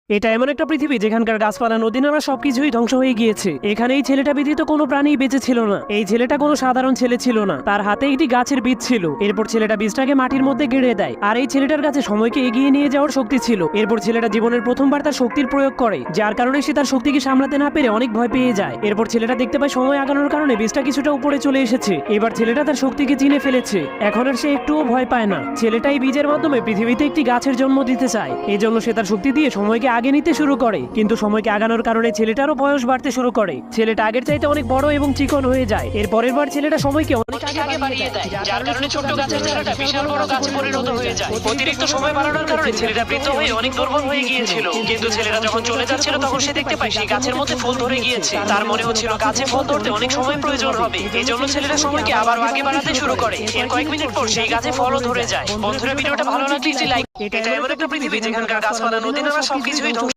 এটা এমন একটা পৃথিবী যেখানকার গাছপালা নদী নালা সবকিছুই ধ্বংস হয়ে গিয়েছে। এখানে এই ছেলেটা ব্যতীত কোনো প্রাণী বেঁচে ছিল না। এই ছেলেটা কোনো সাধারণ ছেলে ছিল না, তার হাতে একটি গাছের বীজ ছিল। এরপর ছেলেটা বীজটাকে মাটির মধ্যে গেড়ে দেয়, আর এই ছেলেটার কাছে সময়কে এগিয়ে নিয়ে যাওয়ার শক্তি ছিল। এরপর ছেলেটা জীবনের প্রথমবার তার শক্তির প্রয়োগ করে, যার কারণে সে তার শক্তিকে সামলাতে না পেরে অনেক ভয় পেয়ে যায়। এরপর ছেলেটা দেখতে পায় সময় আগানোর কারণে বীজটা কিছুটা উপরে চলে এসেছে। এবার ছেলেটা তার শক্তিকে চিনে ফেলেছে, এখন আর সে একটুও ভয় পায় না। ছেলেটা এই বীজের মাধ্যমে পৃথিবীতে একটি গাছের জন্ম দিতে চায়। এই জন্য সে তার শক্তি দিয়ে সময়কে আগে নিতে শুরু করে, কিন্তু সময়কে আগানোর কারণে ছেলেটারও বয়স বাড়তে শুরু করে। ছেলেটা আগের চাইতে অনেক বড় এবং চিকন হয়ে যায়। এর পরের বার ছেলেটা সময়কে অনেক আগে বাড়িয়ে দেয়, যার কারণে ছোট্ট গাছের চারাটা বিশাল বড় গাছে পরিণত হয়ে যায়। অতিরিক্ত সময় বাড়ানোর কারণে ছেলেটা বৃদ্ধ হয়ে অনেক দুর্বল হয়ে গিয়েছিল। কিন্তু ছেলেটা যখন চলে যাচ্ছিল তখন সে দেখতে পায় সেই গাছের মধ্যে ফুল ধরে গিয়েছে। তার মনে হচ্ছিল গাছে ফল ধরতে অনেক সময় প্রয়োজন হবে। এই জন্য ছেলেটা সময়কে আবার আগে বাড়াতে শুরু করে। এর কয়েক মিনিট পর সেই গাছে ফলও ধরে যায়। বন্ধুরা, ভিডিওটা ভালো লাগলে একটি লাইক। এটা এমন একটা পৃথিবী যেখানকার গাছপালা নদী নালা সবকিছুই ধ্বংস